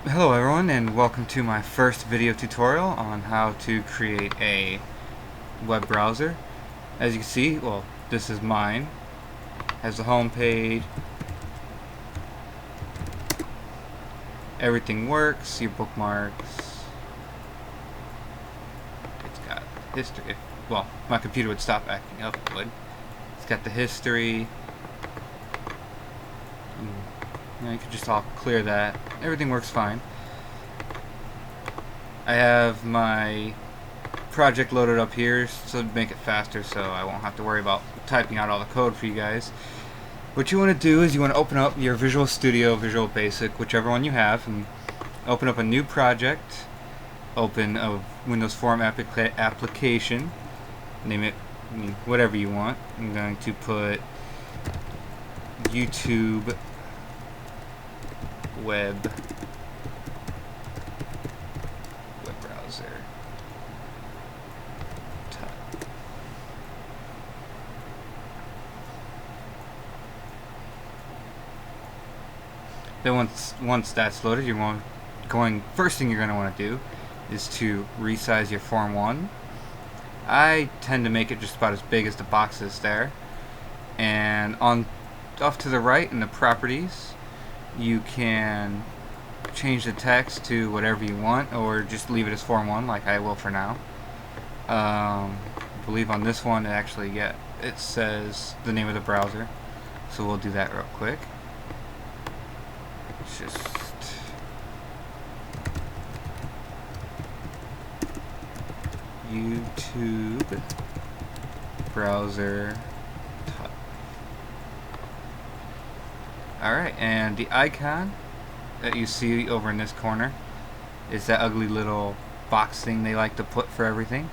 Hello everyone, and welcome to my first video tutorial on how to create a web browser. As you can see, well, this is mine. Has the home page. Everything works, your bookmarks. It's got history. Well, my computer would stop acting up, it would. It's got the history. You could just all clear that. Everything works fine. I have my project loaded up here so to make it faster, so I won't have to worry about typing out all the code for you guys. What you want to do is you want to open up your Visual Studio, Visual Basic, whichever one you have, and open up a new project. Open a Windows Form application. Name it whatever you want. I'm going to put YouTube web browser. Then once that's loaded, first thing you're going to want to do is to resize your Form 1. I tend to make it just about as big as the box is there. And off to the right in the properties, you can change the text to whatever you want, or just leave it as Form 1 like I will for now. I believe on this one it says the name of the browser, so we'll do that real quick. It's just YouTube browser. Alright, and the icon that you see over in this corner is that ugly little box thing they like to put for everything.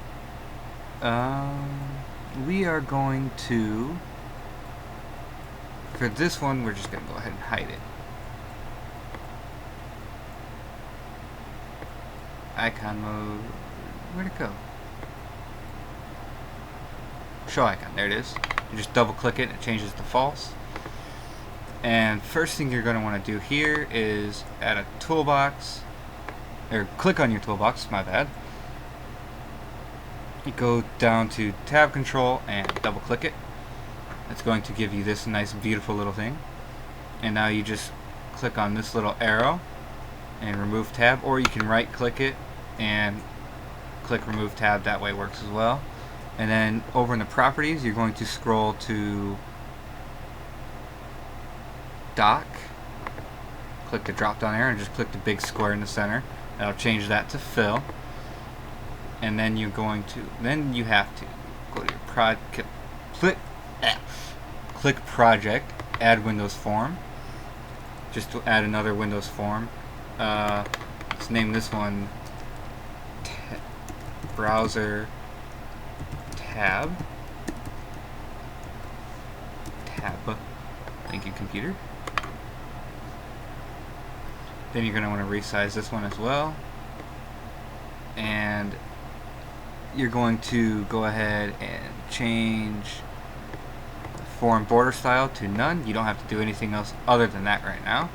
We are going to, for this one, we're just going to go ahead and hide it. Icon mode, where'd it go? Show icon, there it is. You just double click it and it changes to false. And first thing you're going to want to do here is add a toolbox, or click on your toolbox, my bad. You go down to tab control and double click it. It's going to give you this nice beautiful little thing. And now you just click on this little arrow and remove tab, or you can right click it and click remove tab, that way works as well. And then over in the properties, you're going to scroll to dock, click the drop down arrow and just click the big square in the center. That'll change that to fill. And then you have to go to your click project, add Windows Form, just to add another Windows Form. Let's name this one browser tab. Thank you, computer. Then you're going to want to resize this one as well, and you're going to go ahead and change the form border style to none. You don't have to do anything else other than that right now.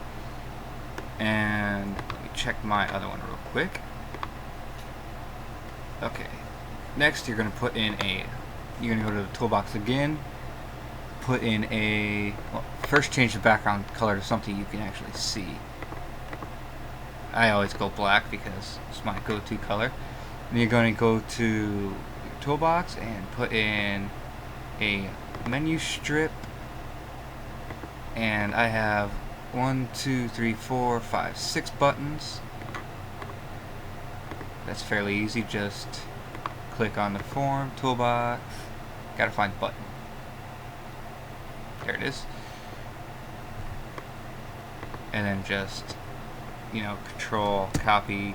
And let me check my other one real quick. Okay, next you're going to go to the toolbox again, put in first change the background color to something you can actually see. I always go black because it's my go-to color. And you're going to go to your toolbox and put in a menu strip. And I have 6 buttons. That's fairly easy. Just click on the form, toolbox. Gotta find the button. There it is. And then just, control, copy,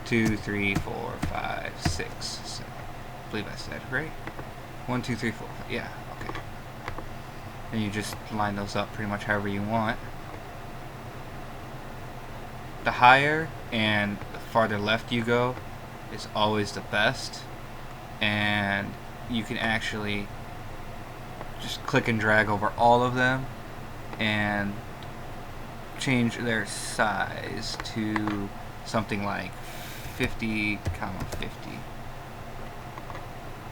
2, 3, 4, 5, 6, 7. I believe I said right. 1, 2, 3, 4. Yeah, okay. And you just line those up pretty much however you want. The higher and the farther left you go is always the best. And you can actually just click and drag over all of them and change their size to something like 50, 50.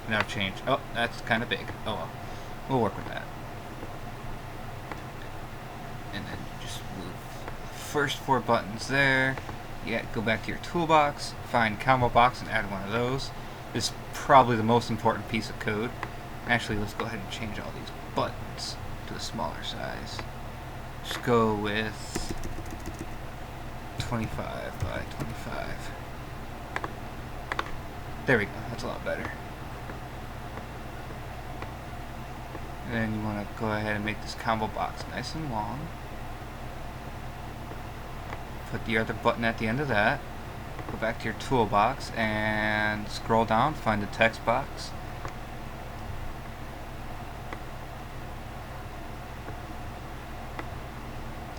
Now change. Oh, that's kind of big. Oh well. We'll work with that. And then just move first 4 buttons there. Yeah, go back to your toolbox, find combo box and add one of those. This is probably the most important piece of code. Actually, let's go ahead and change all these buttons to a smaller size. Just go with 25 by 25. There we go, that's a lot better. And then you want to go ahead and make this combo box nice and long. Put the other button at the end of that. Go back to your toolbox and scroll down, find the text box.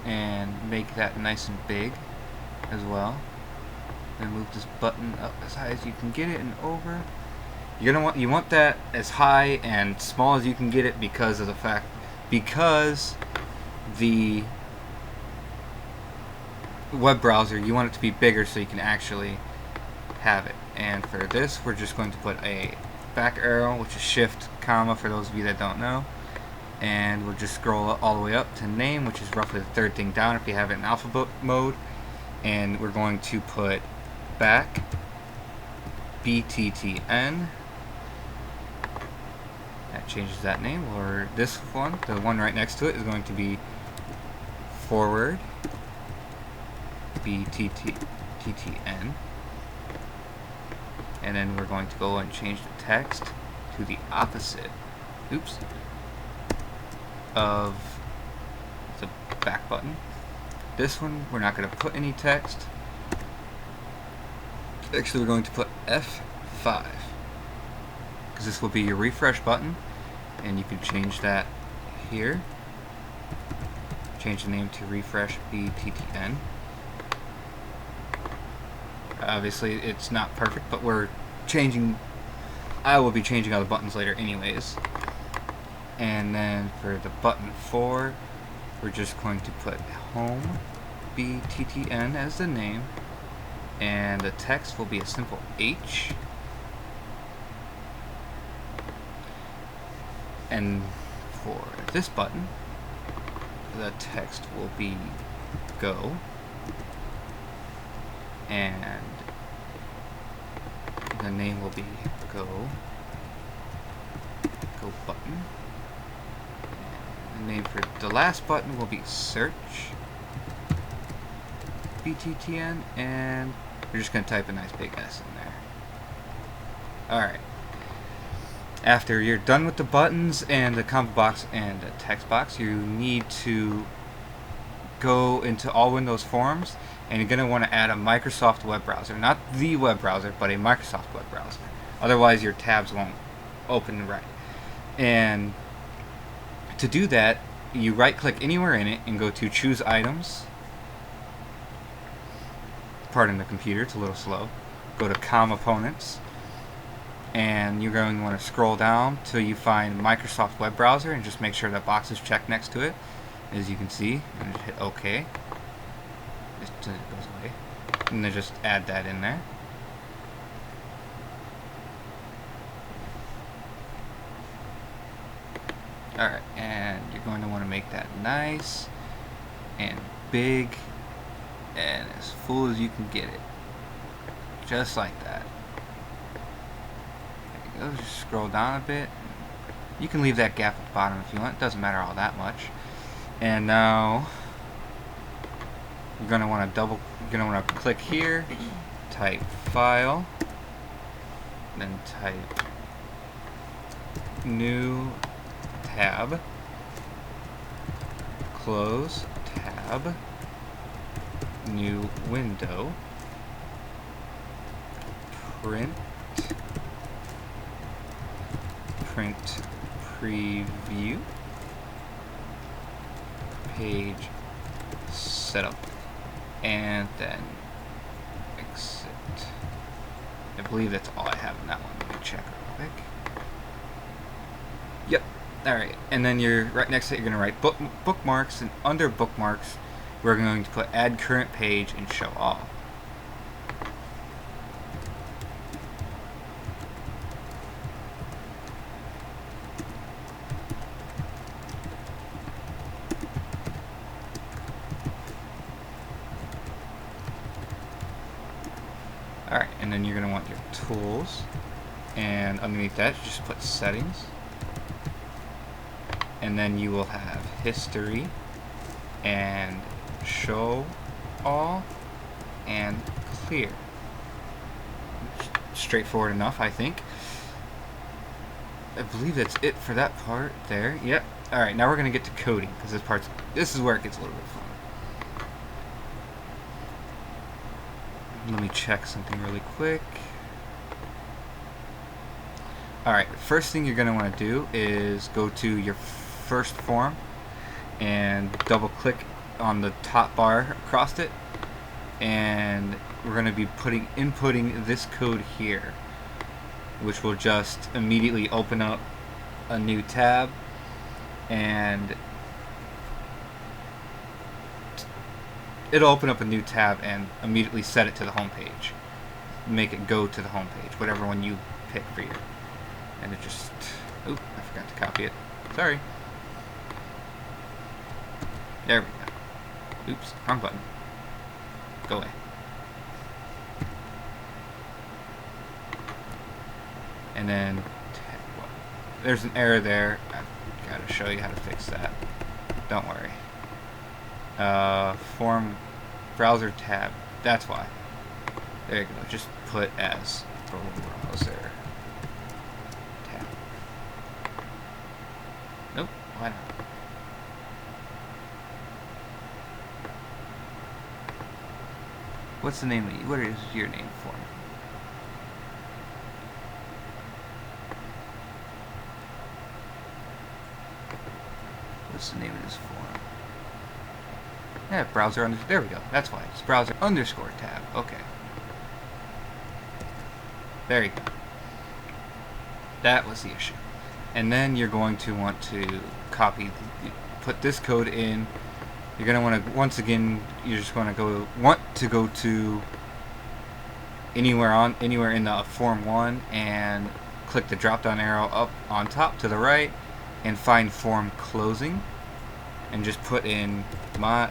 And make that nice and big as well. Then move this button up as high as you can get it and over. You want that as high and small as you can get it because the web browser, you want it to be bigger so you can actually have it. And for this, we're just going to put a back arrow, which is shift comma for those of you that don't know, and we'll just scroll all the way up to name, which is roughly the 3rd thing down if you have it in alphabet mode, and we're going to put back BTTN. That changes that name. Or this one, the one right next to it, is going to be forward BTTN. And then we're going to go and change the text to the opposite, of the back button. This one, we're not going to put any text. Actually, we're going to put F5, because this will be your refresh button, and you can change that here. Change the name to refresh BTTN. Obviously, it's not perfect, but I will be changing all the buttons later anyways. And then for the button 4, we're just going to put home BTTN as the name, and the text will be a simple H. And for this button, the text will be go, and the name will be go button. And the name for the last button will be search BTTN, and we're just going to type a nice big S in there. Alright. After you're done with the buttons and the combo box and the text box, you need to go into all Windows forms, and you're going to want to add a Microsoft web browser. Not the web browser, but a Microsoft web browser. Otherwise your tabs won't open right. And to do that, you right click anywhere in it and go to choose items. Pardon the computer, it's a little slow. Go to components, and you're going to want to scroll down till you find Microsoft web browser, and just make sure that box is checked next to it, as you can see, and just hit OK. It goes away, and then just add that in there. Alright, and you're going to want to make that nice and big and as full as you can get it. Just like that. There you go, just scroll down a bit. You can leave that gap at the bottom if you want, it doesn't matter all that much. And now you're going to want to click here, type file, then type new tab, close tab, new window, print preview, page setup, and then exit. I believe that's all I have in that one. Let me check real quick. Yep. Alright, and then you're right next to it, you're going to write bookmarks, and under bookmarks we're going to put add current page and show all. Alright, and then you're going to want your tools, and underneath that just put settings, and then you will have history and show all and clear. Straightforward enough, I think. I believe that's it for that part there. Yep. Alright, now we're going to get to coding, because this is where it gets a little bit fun. Let me check something really quick. Alright, first thing you're going to want to do is go to your first form and double click on the top bar across it, and we're going to be inputting this code here, which will just immediately open up a new tab, and it'll open up a new tab and immediately set it to the home page. Make it go to the home page, whatever one you pick for you. And it just... Oop, I forgot to copy it. Sorry. There we go. Oops, wrong button. Go away. And then... there's an error there. I've got to show you how to fix that. Don't worry. Form browser tab. That's why. There you go. Just put as browser tab. Nope. Why not? What's the name of you? What is your name for? What's the name of this form? Yeah, browser under. There we go. That's why. It's browser underscore tab. Okay. There you go. That was the issue. And then you're going to want to put this code in. You're going to want to, once again, you're just going to want to go to anywhere in the form 1 and click the drop down arrow up on top to the right and find form closing, and just put in I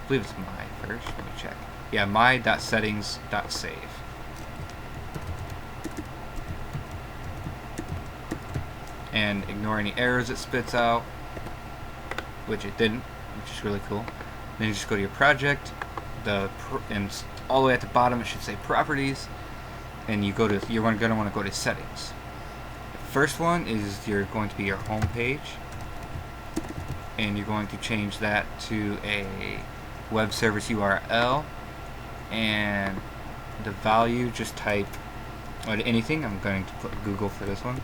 believe it's my first. Let me check. Yeah, my.settings.save. And ignore any errors it spits out, which it didn't, which is really cool. Then you just go to your project, and all the way at the bottom it should say properties, and you're going to want to go to settings. The first one is going to be your home page, and you're going to change that to a web service URL, and the value, just type anything. I'm going to put Google for this one.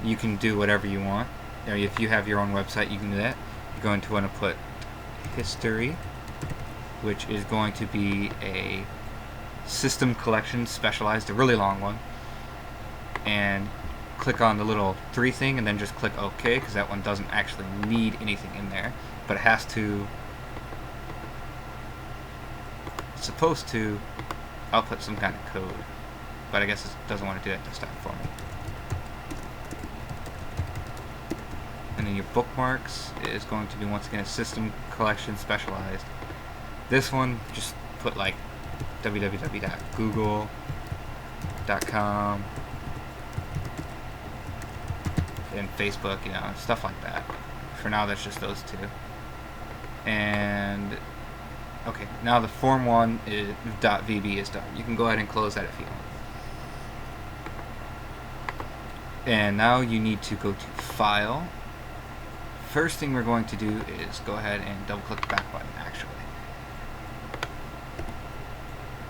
You can do whatever you want. If you have your own website, you can do that. You're going to want to put history, which is going to be a system collection specialized, a really long one, and click on the little 3 thing and then just click OK, because that one doesn't actually need anything in there, but it has to, it's supposed to output some kind of code, but I guess it doesn't want to do that this time for me. And then your bookmarks is going to be, once again, a system collection specialized. This one, just put like www.google.com and Facebook, stuff like that. For now, that's just those 2. And okay, now the form 1 is .vb is done. You can go ahead and close that if you want. And now you need to go to File. First thing we're going to do is go ahead and double click the back button, actually.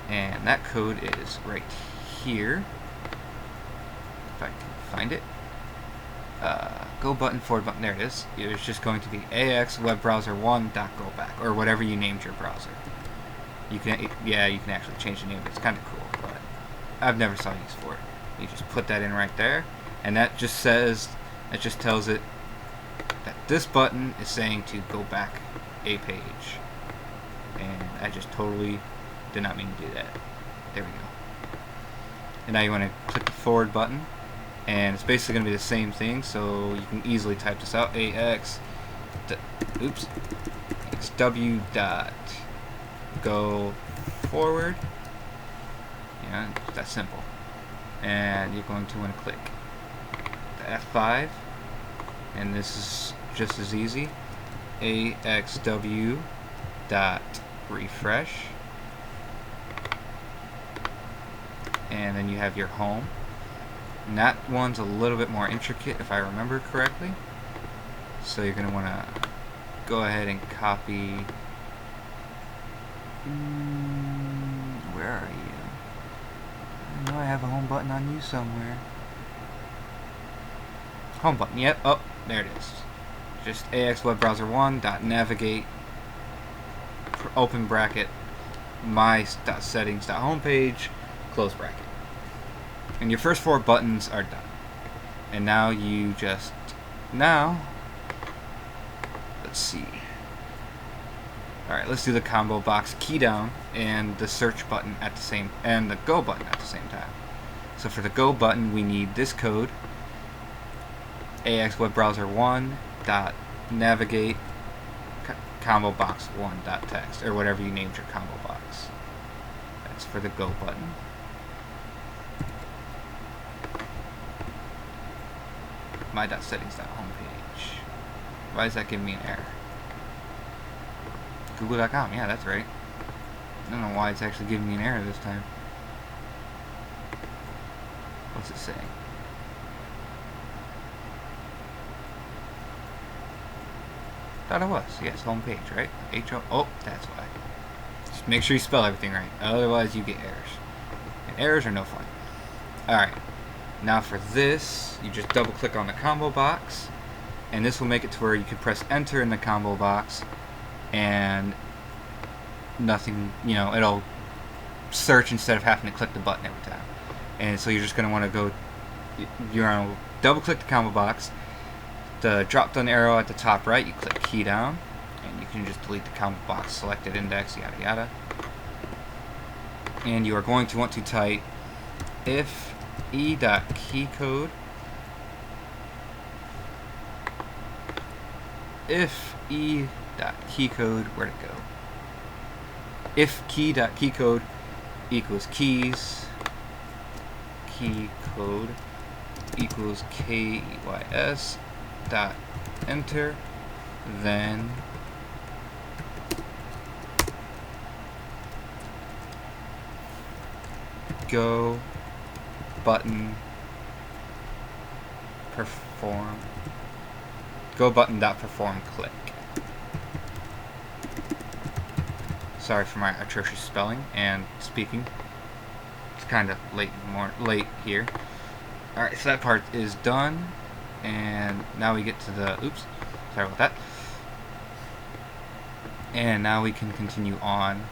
And that code is right here. If I can find it. Go button, forward button, there it is. It was just going to be AX web browser 1.go back, or whatever you named your browser. You can actually change the name. It's kind of cool, but I've never saw use for it. You just put that in right there, and that just tells it that this button is saying to go back a page, and I just totally did not mean to do that. There we go. And now you want to click the forward button, and it's basically going to be the same thing, so you can easily type this out. XW dot go forward. Yeah, it's that simple. And you're going to want to click the F5, and this is just as easy. AXW dot refresh, and then you have your home. And that one's a little bit more intricate if I remember correctly, so you're going to want to go ahead and copy. Where are you? I know I have a home button on you somewhere. Home button, yep. Oh, there it is. Just axwebbrowser1.navigate, open bracket, my.settings.homepage, close bracket. And your first 4 buttons are done. And now you just, let's see. Alright, let's do the combo box key down and the search button at the same, and the go button at the same time. So for the go button, we need this code, axwebbrowser1.navigate combo box 1.text, or whatever you named your combo box. That's for the go button. My.settings.homepage. Why is that giving me an error? Google.com, yeah, that's right. I don't know why it's actually giving me an error this time. What's it saying? Thought it was. Yes, homepage, right? H-O. Oh, that's why. Just make sure you spell everything right. Otherwise, you get errors. And errors are no fun. Alright. Now for this, you just double click on the combo box, and this will make it to where you can press enter in the combo box, and nothing, it'll search instead of having to click the button every time. And so you're just going to want to go, you're going to double click the combo box, the drop down arrow at the top right, you click key down, and you can just delete the combo box, selected index, yada yada. And you are going to want to type if e.keycode, where'd it go? If key.keycode equals keys, key code equals keys dot enter, then go button perform, go button dot perform click. Sorry for my atrocious spelling and speaking. It's kind of late here. Alright, so that part is done, and now we get to the, sorry about that. And now we can continue on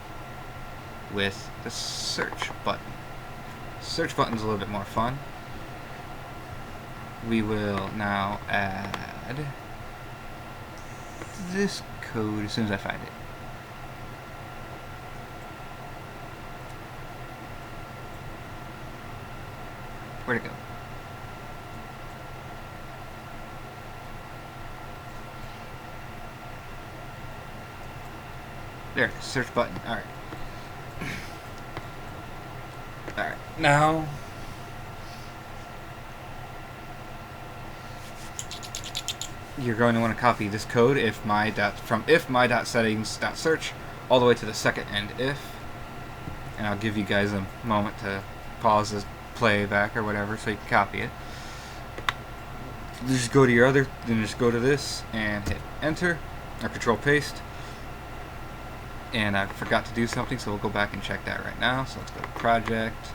with the search button. Search button's a little bit more fun. We will now add this code as soon as I find it. Where'd it go? There it is, search button. Alright. Alright, now you're going to want to copy this code from if my.settings.search all the way to the second end if, and I'll give you guys a moment to pause this playback or whatever so you can copy it. Just go to your other, then just go to this and hit enter or control paste. And I forgot to do something, so we'll go back and check that right now. So let's go to project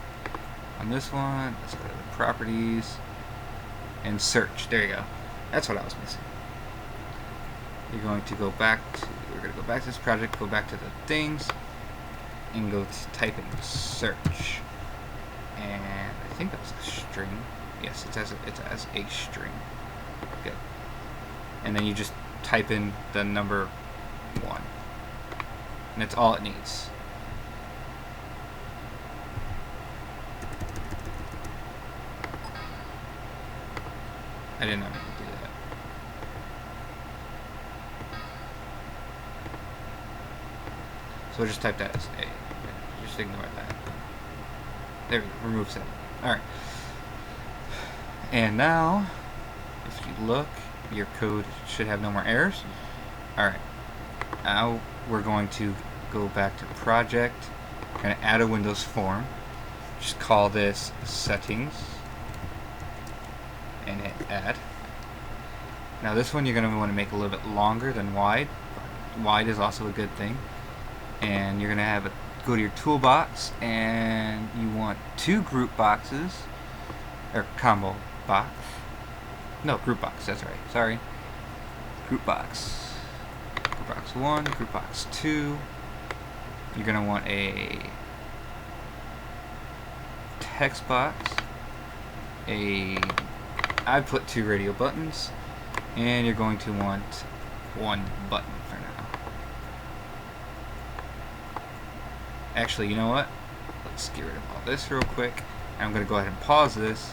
on this one, let's go to the properties and search. There you go. That's what I was missing. You're going to go back to, we're going to go back to this project, go back to the things, and go to type in search. And I think that's a string. Yes, it's as a string. Good. And then you just type in the number 1. And that's all it needs. I didn't know I could do that. So we'll just type that as A. Just ignore that. There we go. Remove setting. Alright. And now, if you look, your code should have no more errors. Alright. Now we're going to go back to project. We're going to add a Windows form. Just call this settings. And hit add. Now this one you're going to want to make a little bit longer than wide. Wide is also a good thing. And you're going to have it go to your toolbox, and you want 2 group boxes, or combo box. No, group box, that's right. Sorry. Group box. Group box 1, group box 2. You're going to want a text box. I put 2 radio buttons, and you're going to want 1 button for now. Actually, you know what? Let's get rid of all this real quick. And I'm going to go ahead and pause this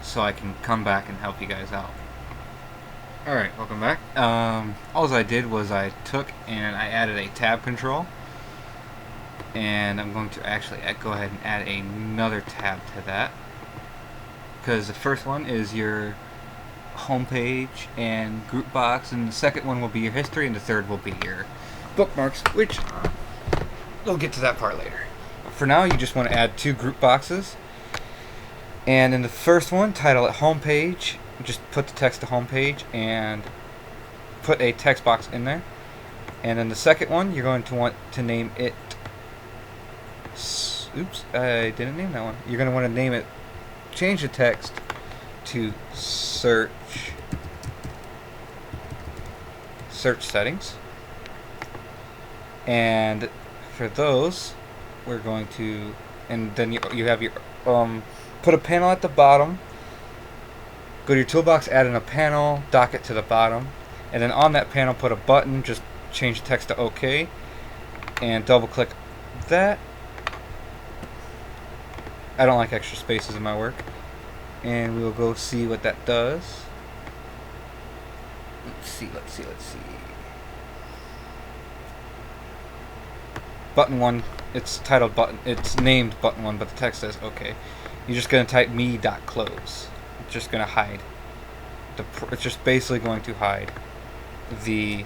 so I can come back and help you guys out. Alright, welcome back. All I did was I took and I added a tab control. And I'm going to actually go ahead and add another tab to that. Because the first one is your home page and group box, and the second one will be your history, and the third will be your bookmarks, which we'll get to that part later. For now, you just want to add 2 group boxes. And in the first one, title it home page. Just put the text to home page and put a text box in there. And in the second one, you're going to want to name it... Oops, I didn't name that one. You're going to want to name it... Change the text to search settings. And for those, we're going to, and then you have your put a panel at the bottom. Go to your toolbox, add in a panel, dock it to the bottom, and then on that panel put a button. Just change the text to OK, and double click that. I don't like extra spaces in my work, and we will go see what that does. Let's see. Button 1, it's titled button, it's named button 1, but the text says OK. You're just going to type me.close. It's just going to hide. It's just basically going to hide the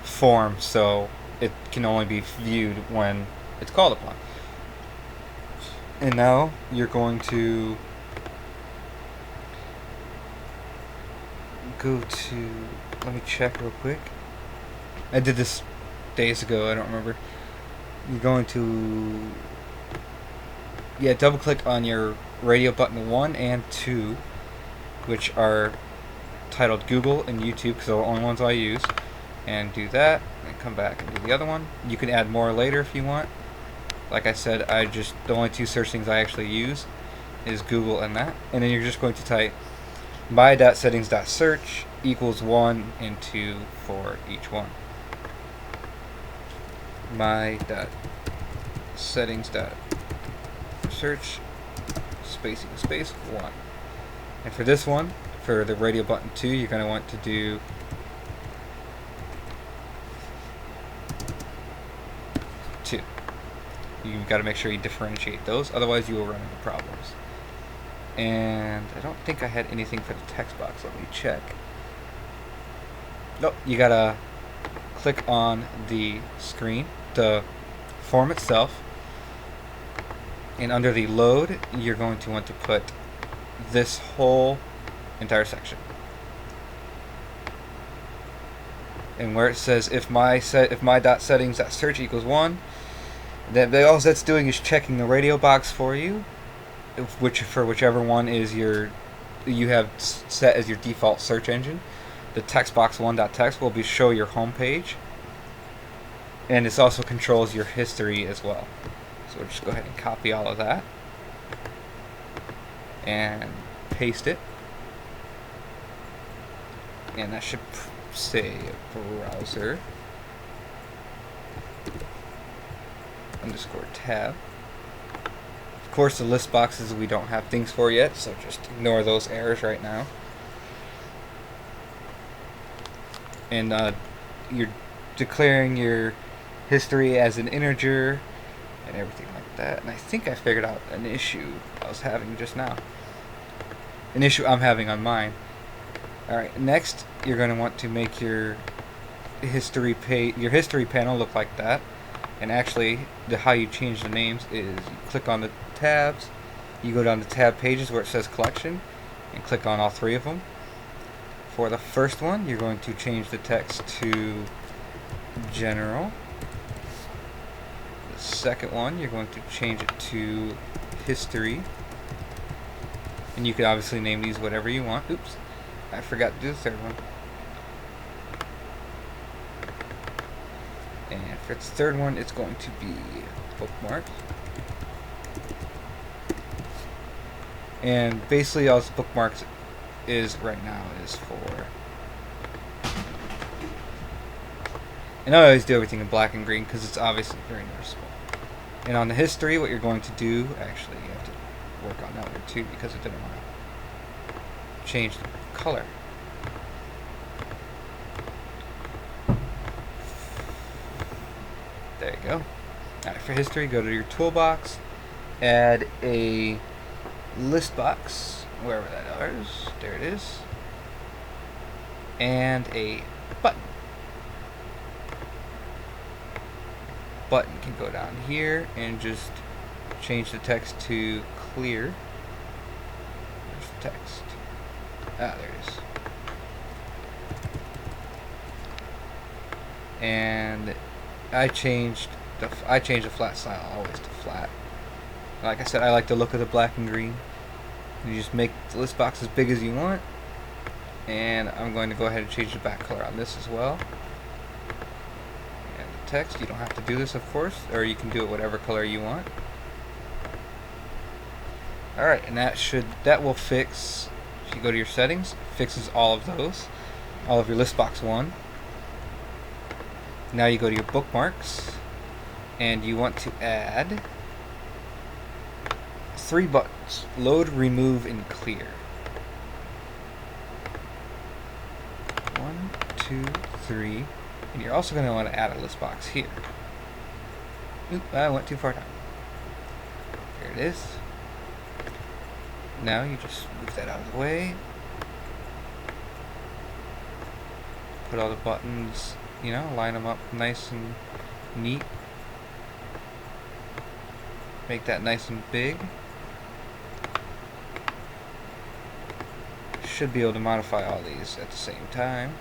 form, so it can only be viewed when it's called upon. And now you're going to go to, let me check real quick. I did this days ago, I don't remember. You're going to, double click on your radio button 1 and 2, which are titled Google and YouTube, because they're the only ones I use. And do that, and come back and do the other one. You can add more later if you want. Like I said, the only 2 search things I actually use is Google and that. And then you're just going to type my.settings.search equals 1 and 2 for each one. My.settings.search space equals space 1. And for this one, for the radio button 2, you're going to want to do you've got to make sure you differentiate those, otherwise you will run into problems. And I don't think I had anything for the text box. Let me check. Nope, you gotta click on the screen, the form itself, and under the load, you're going to want to put this whole entire section. And where it says if my.settings.search equals 1, then all that's doing is checking the radio box for you, for whichever one is you have set as your default search engine. The text box 1.text will show your home page, and this also controls your history as well. So we'll just go ahead and copy all of that and paste it. and that should say browser underscore tab. Of course, the list boxes we don't have things for yet, so just ignore those errors right now. And you're declaring your history as an integer and everything like that. And I think I figured out an issue I was having just now. An issue I'm having on mine. Alright, next you're going to want to make your history panel look like that. And actually, how you change the names is you click on the tabs, you go down to tab pages where it says collection, and click on all three of them. For the first one, you're going to change the text to general. The second one, you're going to change it to history. And you can obviously name these whatever you want. Oops, I forgot to do the third one. And for its third one, it's going to be bookmarks. And basically all this bookmarks is right now is for... And I always do everything in black and green because it's obviously very noticeable. And on the history, what you're going to do, actually you have to work on that one too because it didn't want to change the color. There you go. Alright, for history, go to your toolbox, add a list box, wherever that is, there it is, and a button. Button can go down here and just change the text to clear. There's the text. Ah, there it is. And I changed the flat style always to flat. Like I said, I like the look of the black and green. You just make the list box as big as you want. And I'm going to go ahead and change the back color on this as well. And the text, you don't have to do this, of course, or you can do it whatever color you want. Alright, and that will fix, if you go to your settings, fixes all of those, all of your list box 1. Now you go to your bookmarks, and you want to add 3 buttons: load, remove, and clear. 1, 2, 3, and you're also going to want to add a list box here. Oop, I went too far down. There it is. Now you just move that out of the way. Put all the buttons, you know, line them up nice and neat. Make that nice and big. Should be able to modify all these at the same time.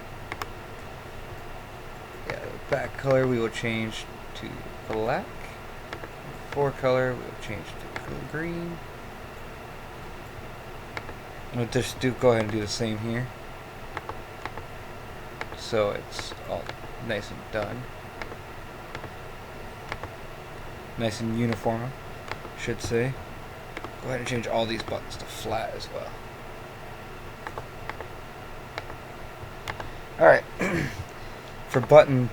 Yeah, the back color we will change to black. Fore color we will change to green. We'll just go ahead and do the same here, so it's all nice and done, nice and uniform, I should say. Go ahead and change all these buttons to flat as well. Alright, for button,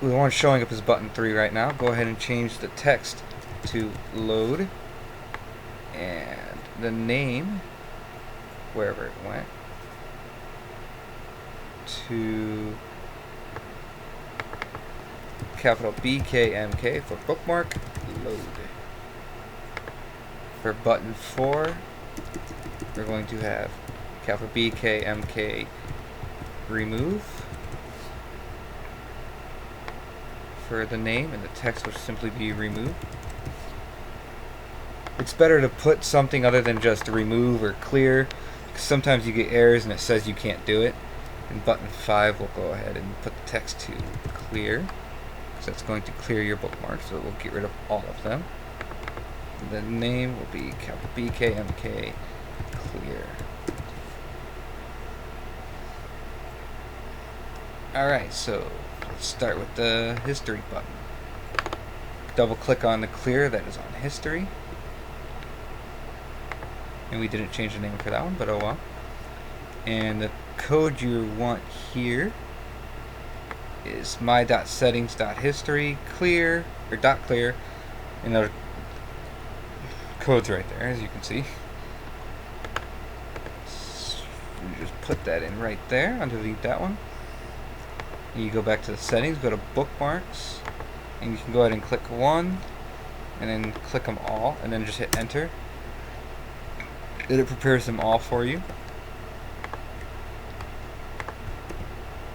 the one showing up is button 3 right now. Go ahead and change the text to load, and the name, wherever it went, to capital BKMK for bookmark, load. For button 4, we're going to have capital BKMK, remove. For the name, and the text will simply be remove. It's better to put something other than just remove or clear, because sometimes you get errors and it says you can't do it. In button 5, we'll go ahead and put the text to clear, because that's going to clear your bookmarks, so it will get rid of all of them. And the name will be capital BKMK, clear. Alright, so let's start with the history button. Double click on the clear that is on history. And we didn't change the name for that one, but oh well. And the code you want here is my.settings.history clear, or .clear, and the code's right there, as you can see. So you just put that in right there, underneath that one. And you go back to the settings, go to Bookmarks, and you can go ahead and click one, and then click them all, and then just hit enter. Then it prepares them all for you.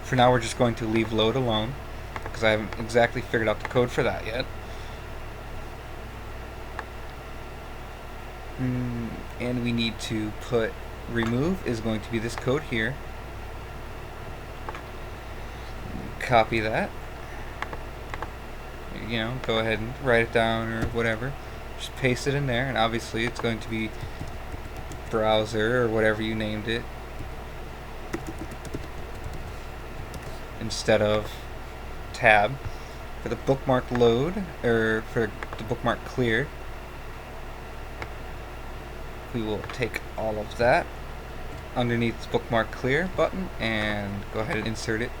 For now, we're just going to leave load alone, because I haven't exactly figured out the code for that yet. And we need to put remove is going to be this code here. Copy that. You know, go ahead and write it down or whatever. Just paste it in there, and obviously it's going to be browser or whatever you named it, instead of tab. For the bookmark load, or for the bookmark clear, we will take all of that underneath the bookmark clear button and go ahead and insert it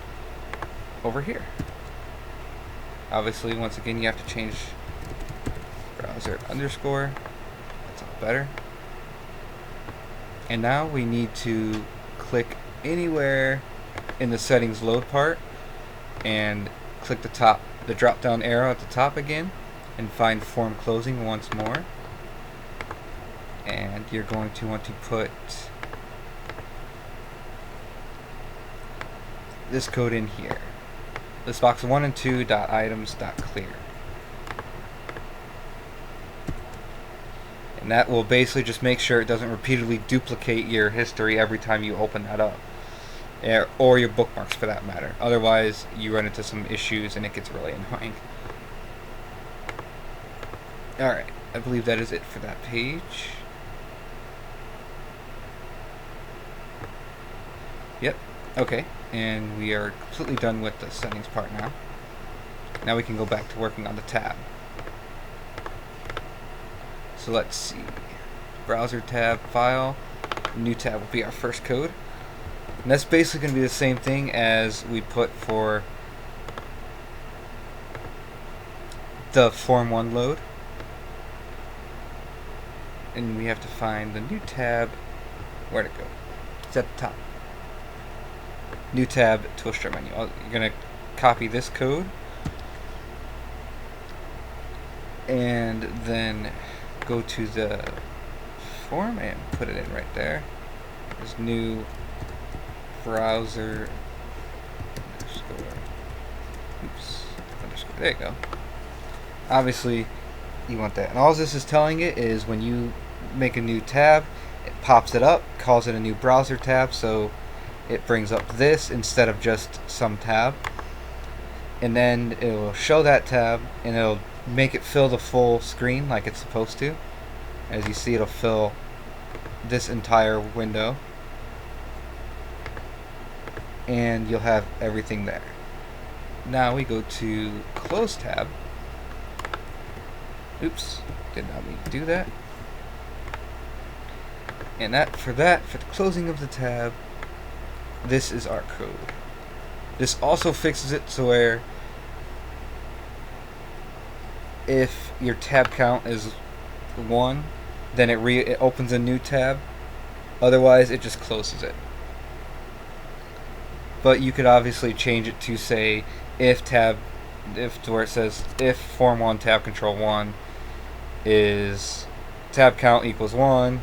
over here. Obviously, once again, you have to change browser underscore. That's all better. And now we need to click anywhere in the settings load part and click the drop down arrow at the top again, and find form closing once more. And you're going to want to put this code in here. This box 1 and 2 .items.clear. And that will basically just make sure it doesn't repeatedly duplicate your history every time you open that up. Or your bookmarks, for that matter. Otherwise, you run into some issues and it gets really annoying. Alright, I believe that is it for that page. Yep, okay. And we are completely done with the settings part now. Now we can go back to working on the tab. So let's see. Browser tab, file. New tab will be our first code. And that's basically going to be the same thing as we put for the Form 1 load. And we have to find the new tab. Where'd it go? It's at the top. New tab, tool start menu. You're going to copy this code and then go to the form and put it in right there. There's new browser underscore. Oops. Underscore. There you go. Obviously, you want that. And all this is telling it is when you make a new tab, it pops it up, calls it a new browser tab, so it brings up this instead of just some tab. And then it will show that tab and it'll make it fill the full screen like it's supposed to. As you see, it'll fill this entire window. And you'll have everything there. Now we go to close tab. Oops, did not mean to do that. And for the closing of the tab, this is our code. This also fixes it so where if your tab count is 1, then it opens a new tab. Otherwise, it just closes it. But you could obviously change it to say to where it says if form 1 tab control 1 is tab count equals 1,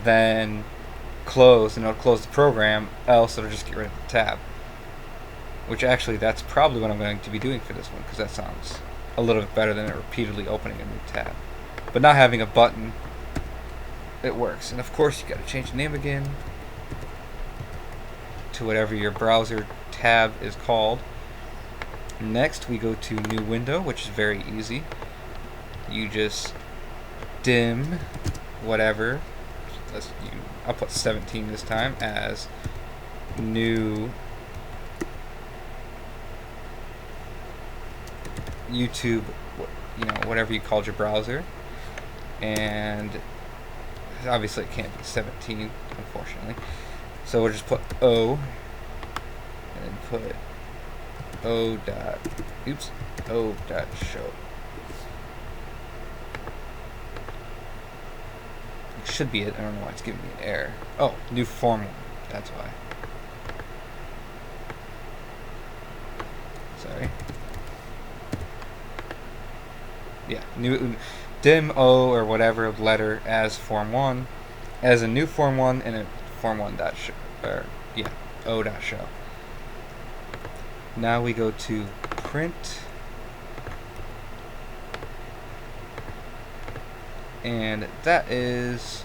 then close, and it'll close the program, else it'll just get rid of the tab. Which actually, that's probably what I'm going to be doing for this one, because that sounds a little bit better than it repeatedly opening a new tab. But not having a button, it works. And of course, you got to change the name again to whatever your browser tab is called. Next, we go to new window, which is very easy. You just dim whatever. I'll put 17 this time as new YouTube, whatever you called your browser. And obviously it can't be 17, unfortunately. So we'll just put O and then put O dot show. It should be it. I don't know why it's giving me an error. Oh, new form 1. That's why. Sorry. Yeah, new dim O or whatever letter as form 1, as a new form 1 and a form 1 dot show, or yeah, O dot show. Now we go to print, and that is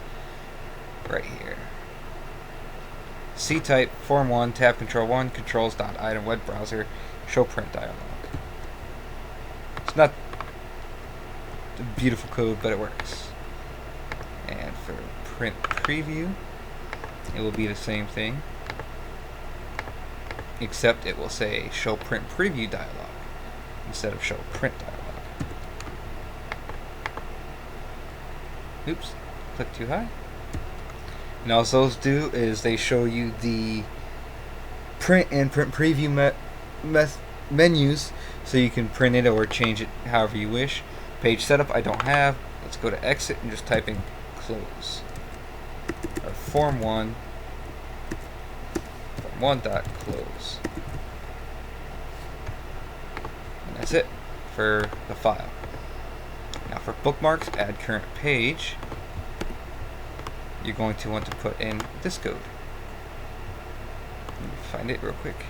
right here. C type form 1 tab control 1 controls dot item web browser show print dialog. It's not beautiful code, but it works. And for print preview, it will be the same thing, except it will say show print preview dialog instead of show print dialog. Oops, click too high. And all those do is they show you the print and print preview menus, so you can print it or change it however you wish. Page setup I don't have. Let's go to exit and just type in close. Or form 1 dot close. And that's it for the file. Now for bookmarks, add current page. You're going to want to put in this code. Let me find it real quick.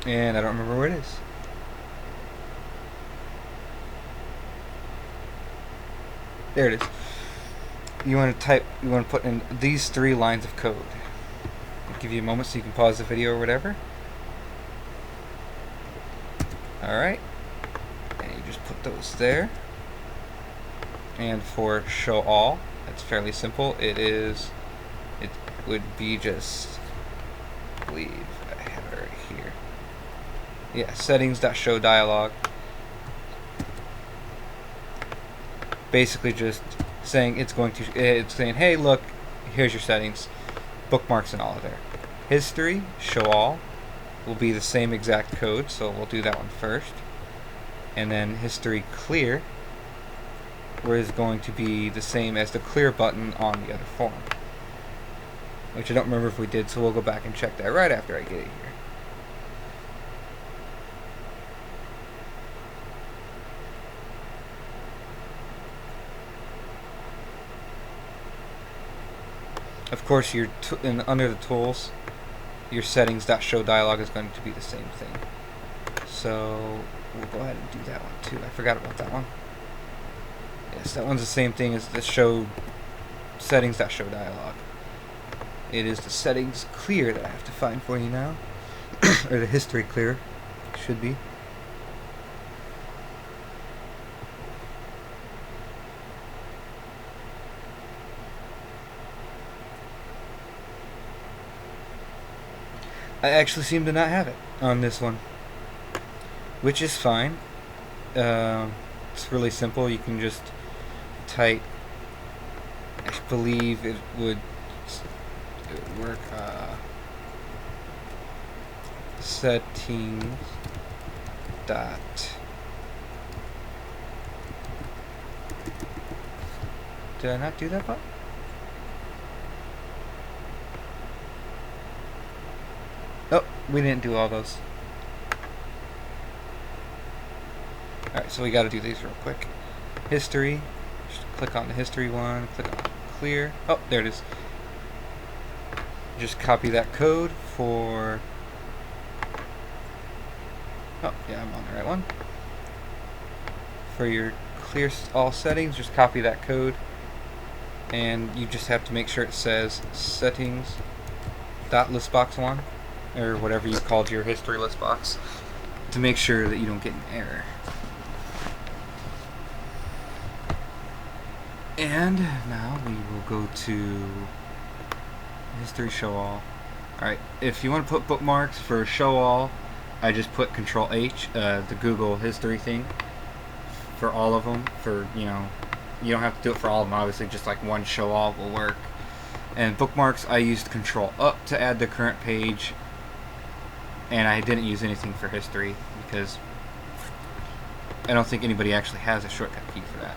And I don't remember where it is. There it is. You want to put in these 3 lines of code. I'll give you a moment so you can pause the video or whatever. Alright. And you just put those there. And for show all, that's fairly simple. It would be just, I believe I have it right here. Yeah, settings.show dialog. Basically just saying it's saying, hey, look, here's your settings, bookmarks and all of there. History, show all, will be the same exact code, so we'll do that one first. And then history clear, where is going to be the same as the clear button on the other form, which I don't remember if we did, so we'll go back and check that right after I get it here. Of course, under the tools, your settings.show dialog is going to be the same thing. So we'll go ahead and do that one too. I forgot about that one. Yes, that one's the same thing as the settings.show dialog. It is the settings clear that I have to find for you now, or the history clear, should be. I actually seem to not have it on this one, which is fine. It's really simple. You can just type, I believe it would work, settings dot did I not do that button? Oh, we didn't do all those. Alright, so we gotta do these real quick. History, just click on the history one, click on clear. Oh, there it is. Just copy that code for... Oh, yeah, I'm on the right one. For your clear all settings, just copy that code. And you just have to make sure it says settings.listbox1, or whatever you called your history list box, to make sure that you don't get an error. And now we will go to history show all. Alright, if you want to put bookmarks for show all, I just put Control H, the Google history thing, for all of them. For, you know, you don't have to do it for all of them, obviously, just like one show all will work. And bookmarks, I used Control Up to add the current page, and I didn't use anything for history because I don't think anybody actually has a shortcut key for that.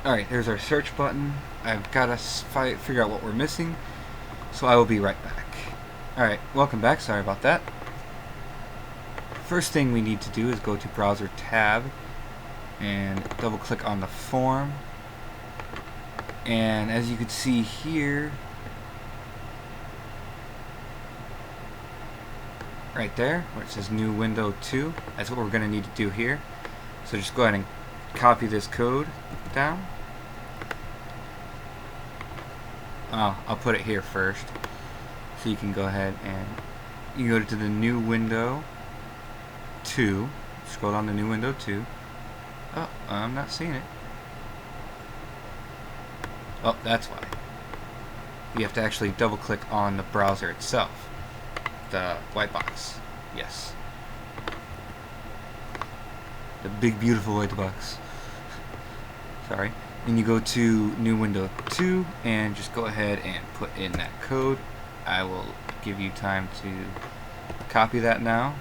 Alright, there's our search button. I've got to figure out what we're missing, so I will be right back. Alright, welcome back. Sorry about that. First thing we need to do is go to Browser tab and double click on the form. And as you can see here, right there, where it says New Window 2, that's what we're going to need to do here. So just go ahead and copy this code down. I'll put it here first, so you can go ahead and you go to the New Window 2. Scroll down to New Window 2. Oh, I'm not seeing it. Oh, that's why. You have to actually double click on the browser itself. The white box. Yes. The big beautiful white box. Sorry. Then you go to New Window 2 and just go ahead and put in that code. I will give you time to copy that now.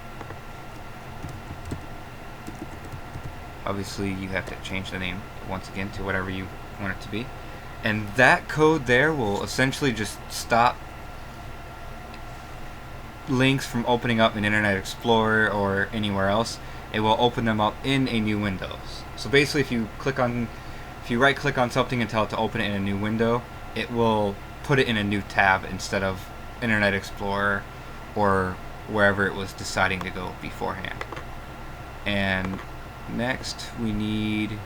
Obviously you have to change the name once again to whatever you want it to be. And that code there will essentially just stop links from opening up in Internet Explorer or anywhere else. It will open them up in a new window. So basically if you right click on something and tell it to open it in a new window, it will put it in a new tab instead of Internet Explorer or wherever it was deciding to go beforehand. And next we need,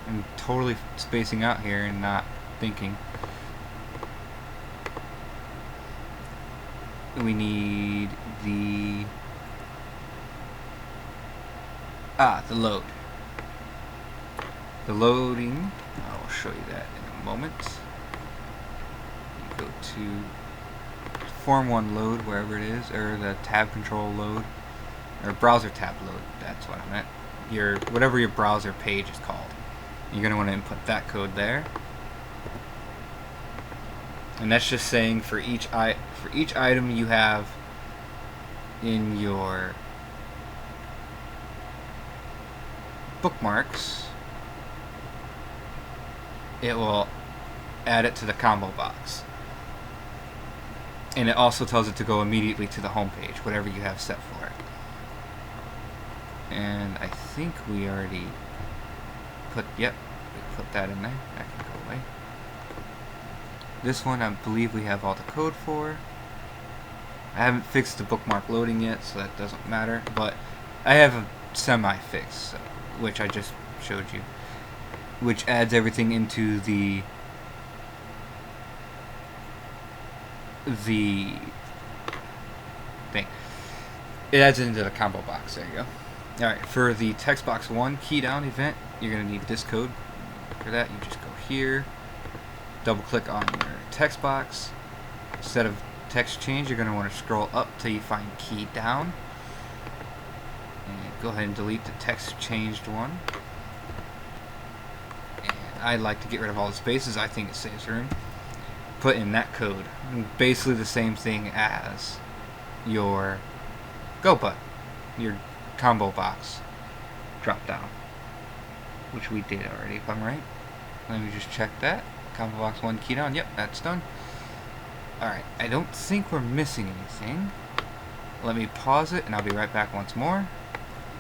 I'm totally spacing out here and not thinking. We need the load. The loading, I will show you that in a moment. You go to Form 1 load, wherever it is, or the tab control load, or browser tab load, that's what I meant. Whatever your browser page is called. You're going to want to input that code there. And that's just saying for each item you have in your bookmarks, it will add it to the combo box. And it also tells it to go immediately to the home page, whatever you have set for it. And I think we already we put that in there. That can go away. This one I believe we have all the code for. I haven't fixed the bookmark loading yet, so that doesn't matter, but I have a semi-fix, which I just showed you, which adds everything into the thing. It adds it into the combo box. There you go. Alright, for the text box 1 key down event, you're going to need this code. For that, you just go here, double click on your text box. Instead of text change, you're going to want to scroll up till you find key down. And go ahead and delete the text changed one. And I like to get rid of all the spaces. I think it saves room. Put in that code. Basically the same thing as your go button, your combo box drop down, which we did already, if I'm right. Let me just check that. Combo box 1 key down. Yep, that's done. Alright, I don't think we're missing anything. Let me pause it and I'll be right back once more.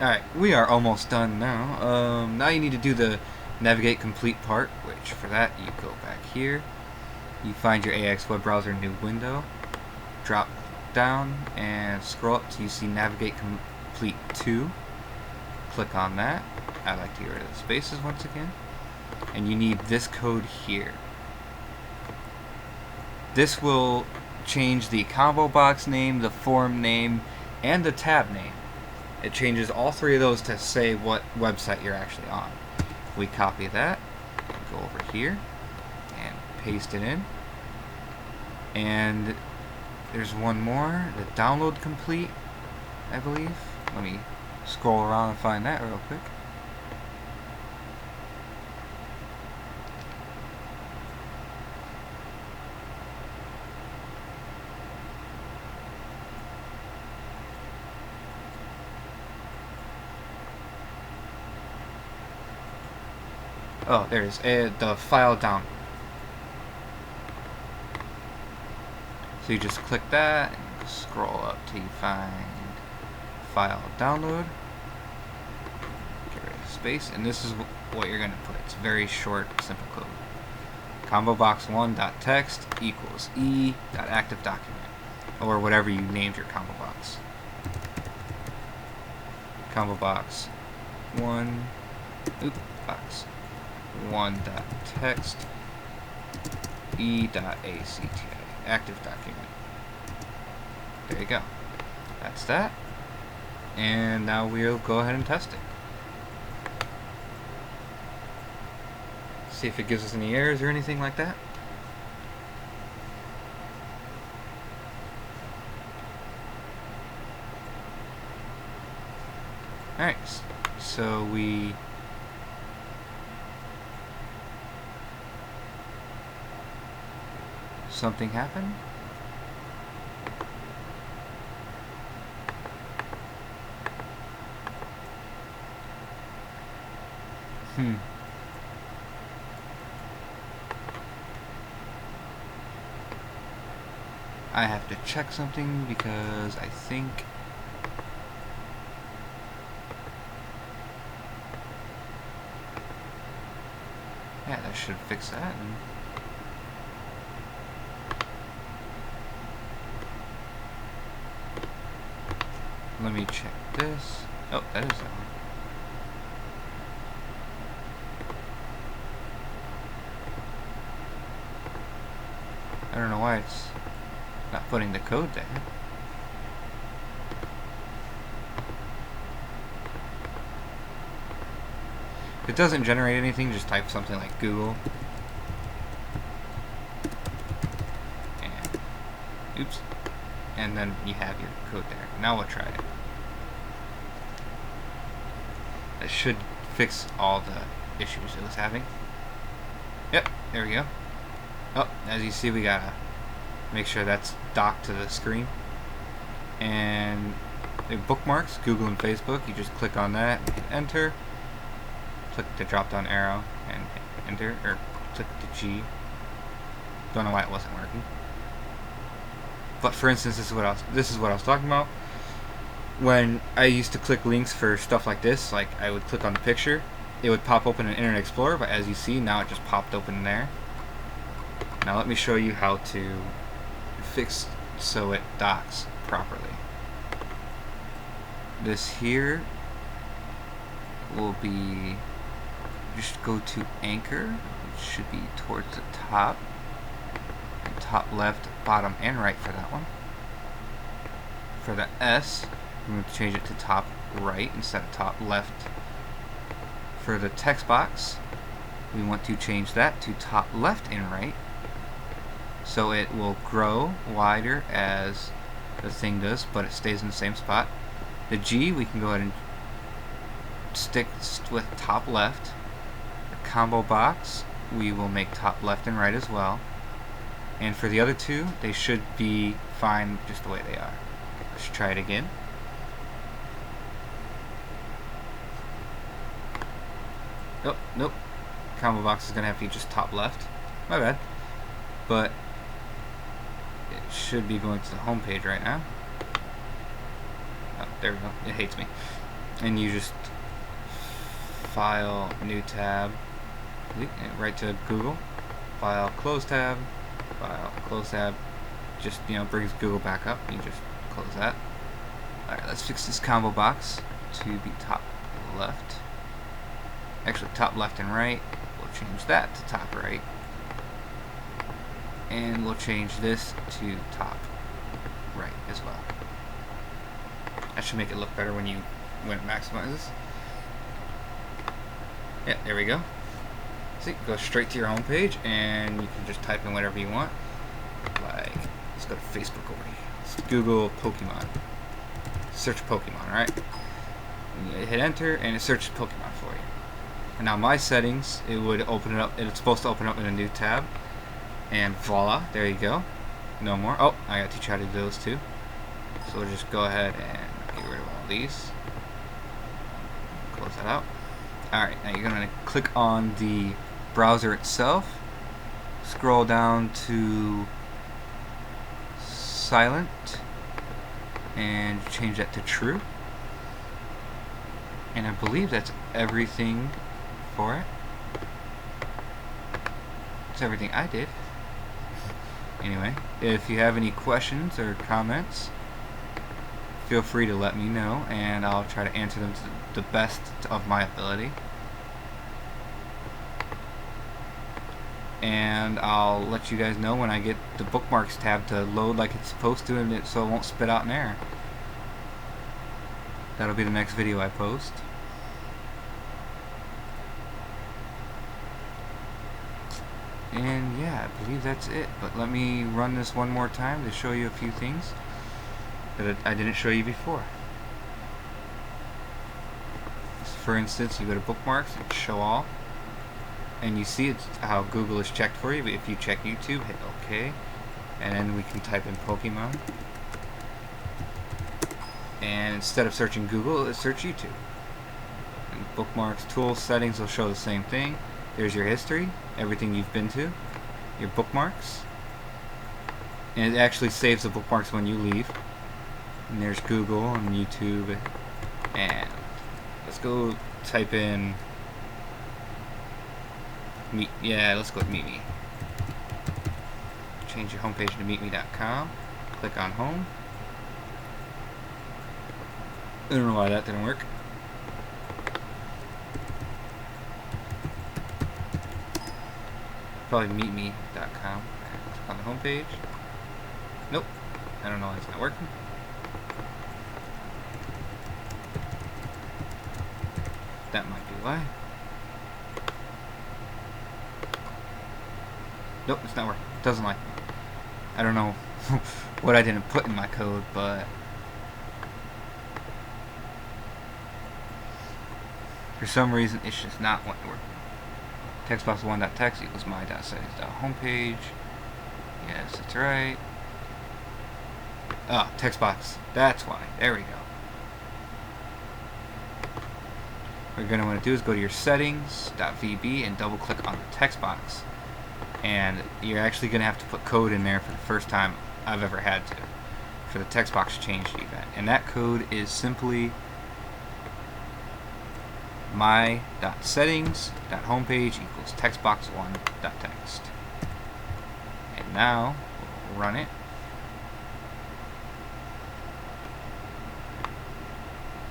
Alright, we are almost done now. Now you need to do the navigate complete part, which for that you go back here. You find your AX web browser new window. Drop down and scroll up till you see navigate complete 2. Click on that. I like to get rid of the spaces once again. And you need this code here. This will change the combo box name, the form name, and the tab name. It changes all three of those to say what website you're actually on. We copy that, go over here, and paste it in. And there's one more, the download complete, I believe. Let me scroll around and find that real quick. Oh, there it is, the file download. So you just click that and scroll up till you find file download. Get rid of space, and this is what you're going to put. It's very short, simple code. Combobox1.text equals e.activeDocument, or whatever you named your combo box. Combobox1 box 1.text e.acti active document. There you go. That's that. And now we'll go ahead and test it. See if it gives us any errors or anything like that. Alright, so something happened. I have to check something because I think that should fix that. Let me check this. Oh, that is that one. I don't know why it's not putting the code there. If it doesn't generate anything, just type something like Google. And oops. And then you have your code there. Now we'll try it. That should fix all the issues it was having. Yep, there we go. Oh, as you see, we gotta make sure that's docked to the screen. And the bookmarks, Google and Facebook, you just click on that and hit enter. Click the drop down arrow and hit enter, or click the G. Don't know why it wasn't working. But for instance, this is what I was talking about. When I used to click links for stuff like this, like I would click on the picture, it would pop open in Internet Explorer, but as you see, now it just popped open there. Now let me show you how to fix so it docks properly. This here will be, just go to anchor, which should be towards the top. Top left, bottom, and right for that one. For the S, I'm going to change it to top right instead of top left. For the text box, we want to change that to top left and right, so it will grow wider as the thing does, but it stays in the same spot. The G, we can go ahead and stick with top left. The combo box, we will make top left and right as well. And for the other two, they should be fine just the way they are. Let's try it again. Oh, nope. Combo box is going to have to be just top left. My bad. But it should be going to the home page right now. Oh, there we go. It hates me. And you just file, new tab, right to Google. File, close tab. File, close tab, just brings Google back up. You just close that. Alright, let's fix this combo box to be top left. Actually, top left and right. We'll change that to top right. And we'll change this to top right as well. That should make it look better when it maximizes. Yeah, there we go. See, go straight to your home page, and you can just type in whatever you want, like let's go to Facebook over here. Let's Google Pokemon. Search Pokemon, right? You hit enter and it searches Pokemon for you. And now my settings, it would open it up. It's supposed to open up in a new tab. And voila, there you go. No more. Oh, I gotta teach you how to do those too. So we'll just go ahead and get rid of all these. Close that out. Alright, now you're gonna click on the browser itself. Scroll down to silent and change that to true. And I believe that's everything for it. That's everything I did. Anyway, if you have any questions or comments, feel free to let me know and I'll try to answer them to the best of my ability. And I'll let you guys know when I get the bookmarks tab to load like it's supposed to, and so it won't spit out an error. That'll be the next video I post. And yeah, I believe that's it. But let me run this one more time to show you a few things that I didn't show you before. So for instance, you go to Bookmarks and Show All, and you see it's how Google is checked for you. But if you check YouTube, hit OK, and then we can type in Pokemon. And instead of searching Google, let's search YouTube. And Bookmarks, Tools, Settings will show the same thing. There's your history, everything you've been to, your bookmarks, and it actually saves the bookmarks when you leave. And there's Google and YouTube, and let's go type in Meet. Yeah, let's go with Meet Me. Change your homepage to meetme.com. Click on Home. I don't know why that didn't work. Probably meetme.com. Click on the home page. Nope. I don't know why it's not working. That might be why. Nope, it's not working. It doesn't like me. I don't know what I didn't put in my code, but for some reason it's just not working. Textbox1.text equals my.settings.homepage. Yes, that's right. Oh, textbox. That's why. There we go. What you're going to want to do is go to your settings.vb and double click on the text box. And you're actually going to have to put code in there for the first time I've ever had to for the text box change event. And that code is simply my.settings.homepage equals textbox1.text. And now we'll run it.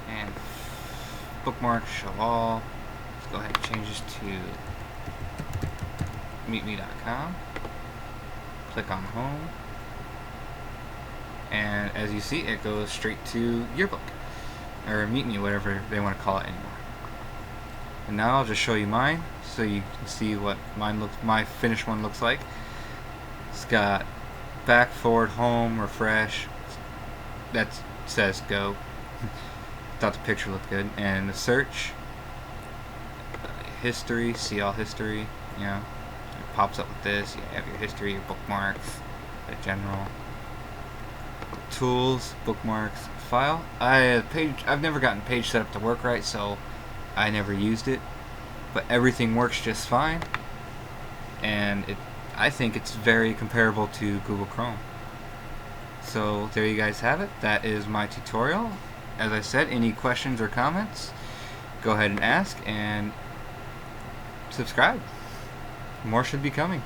And bookmarks show all. Let's go ahead and change this to meetme.com. Click on home. And as you see, it goes straight to Yearbook or Meet Me, whatever they want to call it anymore. And now I'll just show you mine so you can see what my finished one looks like. It's got back, forward, home, refresh. That says go. Thought the picture looked good. And the search, history, see all history, you know, it pops up with this. You have your history, your bookmarks, the general. Tools, bookmarks, file. I've never gotten page set up to work right, so I never used it, but everything works just fine, and I think it's very comparable to Google Chrome. So there you guys have it. That is my tutorial. As I said, any questions or comments, go ahead and ask, and subscribe. More should be coming.